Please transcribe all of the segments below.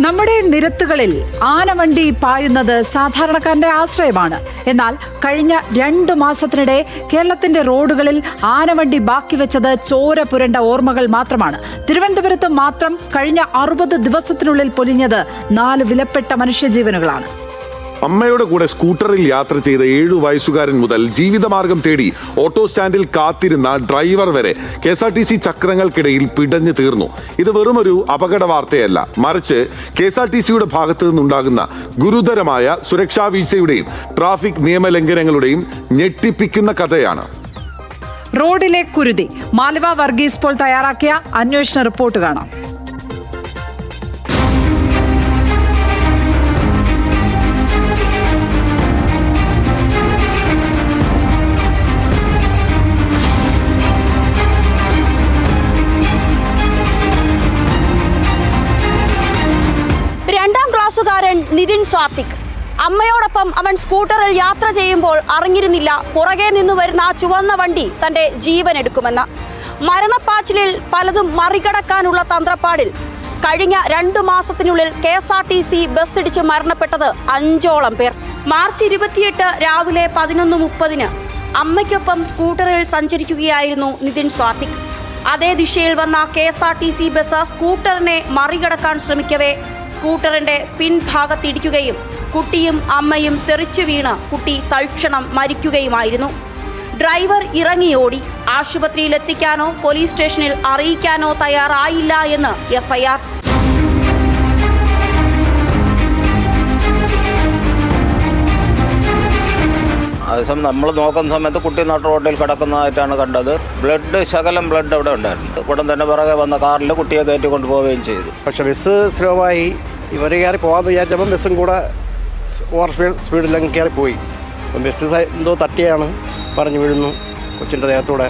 നമ്മുടെ നിരത്തുകളിൽ ആനവണ്ടി പായുന്നത് സാധാരണക്കാരന്റെ ആശ്രയമാണ്. എന്നാൽ കഴിഞ്ഞ 2 മാസത്തിനിടെ കേരളത്തിന്റെ റോഡുകളിൽ ആനവണ്ടി ബാക്കി വെച്ചത് ചോര പുരണ്ട ഓർമ്മകൾ മാത്രമാണ്. തിരുവനന്തപുരത്ത് മാത്രം കഴിഞ്ഞ 60 ദിവസത്തിനുള്ളിൽ പൊലിഞ്ഞത് 4 വിലപ്പെട്ട മനുഷ്യജീവനുകളാണ്. അമ്മയുടെ കൂടെ സ്കൂട്ടറിൽ യാത്ര ചെയ്ത 7 വയസ്സുകാരൻ മുതൽ ജീവിതമാർഗം തേടി ഓട്ടോ സ്റ്റാൻഡിൽ കാത്തിരുന്ന ഡ്രൈവർ വരെ KSRTC ചക്രങ്ങൾക്കിടയിൽ പിടഞ്ഞു തീർന്നു. ഇത് വെറുമൊരു അപകട വാർത്തയല്ല, മറിച്ച് KSRTCയുടെ ഭാഗത്തു നിന്നുണ്ടാകുന്ന ഗുരുതരമായ സുരക്ഷാ വീഴ്ചയുടെയും ട്രാഫിക് നിയമലംഘനങ്ങളുടെയും ഞെട്ടിപ്പിക്കുന്ന കഥയാണ്. റോഡിലെ കുരുതി. മാലവ വർഗീസ് പോൾ തയ്യാറാക്കിയ അന്വേഷണ റിപ്പോർട്ട് കാണാം. നിതിൻ സ്വാത്തിക് അമ്മയോടൊപ്പം അവൻ സ്കൂട്ടറിൽ യാത്ര ചെയ്യുമ്പോൾ അറിഞ്ഞിരുന്നില്ല പുറകെ നിന്ന് വരുന്ന ആ ചുവന്ന വണ്ടി തന്റെ ജീവൻ എടുക്കുമെന്ന്. മരണപ്പാച്ചിലിൽ പലതും മറികടക്കാനുള്ള തന്ത്രപ്പാടിൽ കഴിഞ്ഞ 2 മാസത്തിനുള്ളിൽ KSRTC ബസ് ഇടിച്ച് മരണപ്പെട്ടത് 5ഓളം പേർ. മാർച്ച് 28 രാവിലെ 11:30 അമ്മയ്ക്കൊപ്പം സ്കൂട്ടറിൽ സഞ്ചരിക്കുകയായിരുന്നു നിതിൻ സ്വാത്തിക്. അതേ ദിശയിൽ വന്ന KSRTC ബസ് സ്കൂട്ടറിനെ മറികടക്കാൻ ശ്രമിക്കവേ സ്കൂട്ടറിന്റെ പിൻഭാഗത്തിടിക്കുകയും കുട്ടിയും അമ്മയും തെറിച്ചു വീണ് കുട്ടി തൽക്ഷണം മരിക്കുകയുമായിരുന്നു. ഡ്രൈവർ ഇറങ്ങിയോടി. ആശുപത്രിയിൽ എത്തിക്കാനോ പോലീസ് സ്റ്റേഷനിൽ അറിയിക്കാനോ തയ്യാറായില്ല എന്ന് FIR. അതേസമയം നമ്മൾ നോക്കുന്ന സമയത്ത് കുട്ടി നട്ട റോഡിൽ കിടക്കുന്നതായിട്ടാണ് കണ്ടത്. ശകലം ബ്ലഡ് അവിടെ ഉണ്ടായിരുന്നു. ഉടൻ തന്നെ പുറകെ വന്ന കാറിൽ കുട്ടിയെ കയറ്റി കൊണ്ടുപോവുകയും ചെയ്തു. പക്ഷെ ബസ് സ്ലോവായി. ഇവർ കയറി പോകാമെന്ന് വിചാരിച്ചപ്പം ബസ്സും കൂടെ ഓവർ സ്പീഡിലങ്ങ് കയറി പോയി. അപ്പം ബസ് എന്തോ തട്ടിയാണ് പറഞ്ഞു വീഴുന്നു കൊച്ചിൻ്റെ ദേഹത്തൂടെ.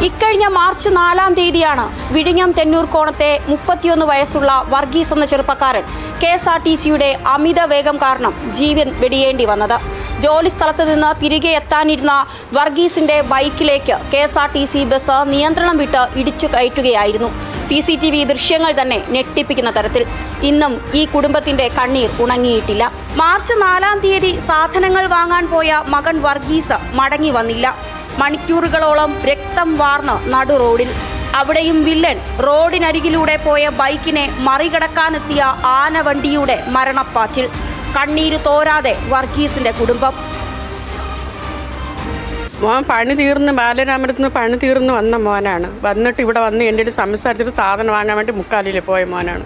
ഇക്കഴിഞ്ഞ മാർച്ച് 4-ാം തീയതിയാണ് വിഴിഞ്ഞം തെന്നൂർക്കോണത്തെ 31 വയസ്സുള്ള വർഗീസ് എന്ന ചെറുപ്പക്കാരൻ KSRTCയുടെ അമിത വേഗം കാരണം ജീവൻ വെടിയേണ്ടി വന്നത്. ജോലി സ്ഥലത്ത് നിന്ന് തിരികെ എത്താനിരുന്ന വർഗീസിന്റെ ബൈക്കിലേക്ക് KSRTC ബസ് നിയന്ത്രണം വിട്ട് ഇടിച്ചു കയറ്റുകയായിരുന്നു. CCTV ദൃശ്യങ്ങൾ തന്നെ ഞെട്ടിപ്പിക്കുന്ന തരത്തിൽ. ഇന്നും ഈ കുടുംബത്തിന്റെ കണ്ണീർ ഉണങ്ങിയിട്ടില്ല. മാർച്ച് 4-ാം തീയതി സാധനങ്ങൾ വാങ്ങാൻ പോയ മകൻ വർഗീസ് മടങ്ങി വന്നില്ല. മണിക്കൂറുകളോളം രക്തം വാർന്ന് നടു റോഡിൽ. അവിടെയും വില്ലൻ. റോഡിനരികിലൂടെ പോയ ബൈക്കിനെ മറികടക്കാനെത്തിയ ആനവണ്ടിയുടെ മരണപ്പാച്ചിൽ. കണ്ണീര് തോരാതെ വർഗീസിന്റെ കുടുംബം. മോൻ പണി തീർന്ന് ബാലരാമരത്ത് നിന്ന് പണി തീർന്ന് വന്ന മോനാണ്. വന്നിട്ട് ഇവിടെ വന്ന് എൻ്റെ ഒരു സംസാരിച്ചിട്ട് സാധനം വാങ്ങാൻ വേണ്ടി മുക്കാലിൽ പോയ മോനാണ്.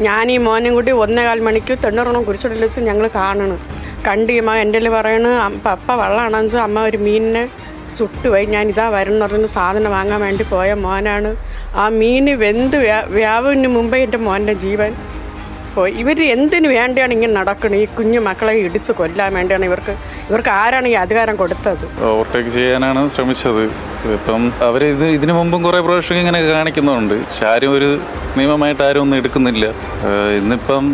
ഞാൻ ഈ മോനും കൂടി 1:15 മണിക്ക് തെണ്ണൂറോണം കുരിശുടൽ വെച്ച് ഞങ്ങൾ കാണണം. കണ്ടിയമ്മ എൻ്റെ പറയണ പപ്പ വെള്ളമാണെന്ന് വെച്ചാൽ അമ്മ ഒരു മീനിനെ ചുട്ടുപോയി. ഞാൻ ഇതാ വരണം പറഞ്ഞ് സാധനം വാങ്ങാൻ വേണ്ടി പോയ മോനാണ്. ആ മീൻ വെന്ത് വ്യാവിന് മുമ്പേ എൻ്റെ മോൻ്റെ ജീവൻ പോയി. ഇവർ എന്തിനു വേണ്ടിയാണ് ഇങ്ങനെ നടക്കുന്നത്? ഈ കുഞ്ഞു മക്കളെ ഇടിച്ച് കൊല്ലാൻ വേണ്ടിയാണ്. ഇവർക്ക് ആരാണ് ഈ അധികാരം കൊടുത്തത്? ഓവർടേക്ക് ചെയ്യാനാണ് ശ്രമിച്ചത്. ഇപ്പം അവർ ഇതിനു മുമ്പും കുറേ പ്രാവശ്യം ഇങ്ങനെ കാണിക്കുന്നുണ്ട്. പക്ഷെ ആരും ഒരു നിയമമായിട്ട് ആരും ഒന്നും എടുക്കുന്നില്ല. ഇന്നിപ്പം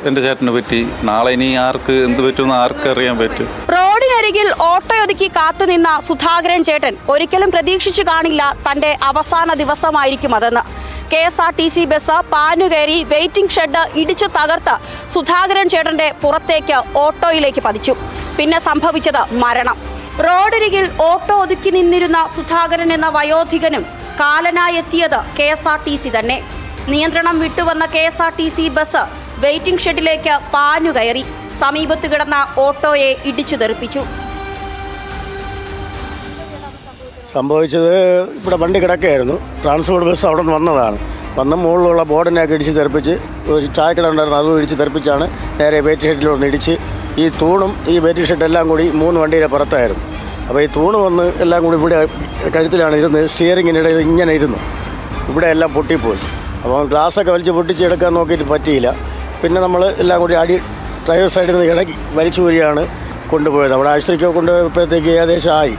എൻ്റെ ചേട്ടന് പറ്റി. നാളെ ഇനി ആർക്ക് എന്ത് പറ്റുമെന്ന് ആർക്ക് അറിയാൻ പറ്റും? റോഡിനരികിൽ ഓട്ടോയൊതുക്കി കാത്തുനിന്ന സുധാകരൻ ചേട്ടൻ ഒരിക്കലും പ്രതീക്ഷിച്ചു കാണില്ല തന്റെ അവസാന ദിവസമായിരിക്കും അതെന്ന്. KSRTC ബസ് പാനുകയറി വെയിറ്റിംഗ് ഷെഡ് ഇടിച്ചു തകർത്ത് സുധാകരൻ ചേട്ടന്റെ പുറത്തേക്ക് ഓട്ടോയിലേക്ക് പതിച്ചു. പിന്നെ സംഭവിച്ചത് മരണം. റോഡരികിൽ ഓട്ടോ ഒതുക്കി നിന്നിരുന്ന സുധാകരൻ എന്ന വയോധികനും കാലനായെത്തിയത് KSRTC തന്നെ. നിയന്ത്രണം വിട്ടുവന്ന KSRTC ബസ് വെയിറ്റിംഗ് ഷെഡിലേക്ക് പാനുകയറി സമീപത്ത് കിടന്ന ഓട്ടോയെ ഇടിച്ചു തെറിപ്പിച്ചു. സംഭവിച്ചത് ഇവിടെ വണ്ടി കിടക്കുകയായിരുന്നു. ട്രാൻസ്പോർട്ട് ബസ് അവിടെ നിന്ന് വന്നതാണ്. വന്ന മുകളിലുള്ള ബോർഡിനെയൊക്കെ ഇടിച്ച് തെറിപ്പിച്ച് ഒരു ചായക്കട ഉണ്ടായിരുന്നു, അതും ഇടിച്ച് തെറിപ്പിച്ചാണ് നേരെ വെയിറ്റ് ഷെഡിലൊന്ന് ഇടിച്ച്. ഈ തൂണും ഈ വെയിറ്റ് ഷെഡ് എല്ലാം കൂടി 3 വണ്ടിയുടെ പുറത്തായിരുന്നു. അപ്പോൾ ഈ തൂണ് വന്ന് എല്ലാം കൂടി ഇവിടെ കഴുത്തിലാണ് ഇരുന്ന്. സ്റ്റിയറിങ്ങിനിടെ ഇങ്ങനെ ഇരുന്നു. ഇവിടെ എല്ലാം പൊട്ടിപ്പോയി. അപ്പോൾ ഗ്ലാസ്സൊക്കെ വലിച്ച് പൊട്ടിച്ചെടുക്കാൻ നോക്കിയിട്ട് പറ്റിയില്ല. പിന്നെ നമ്മൾ എല്ലാം കൂടി ഡ്രൈവർ സൈഡിൽ നിന്ന് ഇടയ്ക്ക് വലിച്ചൂരിയാണ് കൊണ്ടുപോയത്. അവിടെ ആശുപത്രിക്ക് കൊണ്ടുപോയപ്പോഴത്തേക്ക് ഏകദേശം ആയി.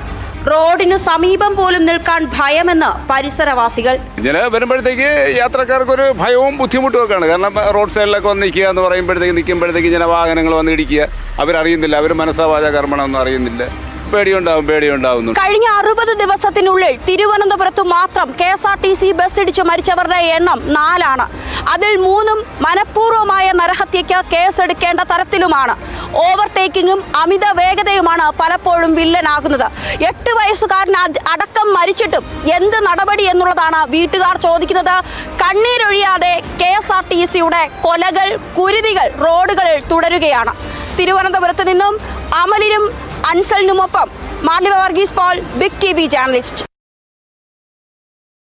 റോഡിനു സമീപം പോലും നിൽക്കാൻ ഭയമെന്ന് പരിസരവാസികൾ. ഇങ്ങനെ വരുമ്പോഴത്തേക്ക് യാത്രക്കാർക്കൊരു ഭയവും ബുദ്ധിമുട്ടും ഒക്കെയാണ്. കാരണം റോഡ് സൈഡിലൊക്കെ വന്ന് നിൽക്കുക എന്ന് നിൽക്കുമ്പോഴത്തേക്ക് ഇങ്ങനെ വാഹനങ്ങൾ വന്ന് ഇടിക്കുക. അവരറിയുന്നില്ല, അവർ മനസ്സാവാച കർമ്മണമൊന്നും അറിയുന്നില്ല. പേടിയുണ്ടാവുന്നു. കഴിഞ്ഞ 60 ദിവസത്തിനുള്ളിൽ തിരുവനന്തപുരത്ത് മാത്രം KSRTC ബസ് ഇടിച്ച് മരിച്ചവരുടെ എണ്ണം 4 അതിൽ 3 മനഃപൂർവ്വമായ നരഹത്യയ്ക്ക് കേസെടുക്കേണ്ട തരത്തിലുമാണ്. ഓവർടേക്കിങ്ങും അമിത വേഗതയുമാണ് പലപ്പോഴും വില്ലനാകുന്നത്. 8 വയസ്സുകാരൻ അടക്കം മരിച്ചിട്ടും എന്ത് നടപടി എന്നുള്ളതാണ് വീട്ടുകാർ ചോദിക്കുന്നത്. കണ്ണീരൊഴിയാതെ KSRTCയുടെ കൊലകൾ, കുരുതികൾ റോഡുകളിൽ തുടരുകയാണ്. തിരുവനന്തപുരത്ത് നിന്നും അമലിനും അൻസലിനുമൊപ്പം Marliva Varghese Paul, big TV journalist.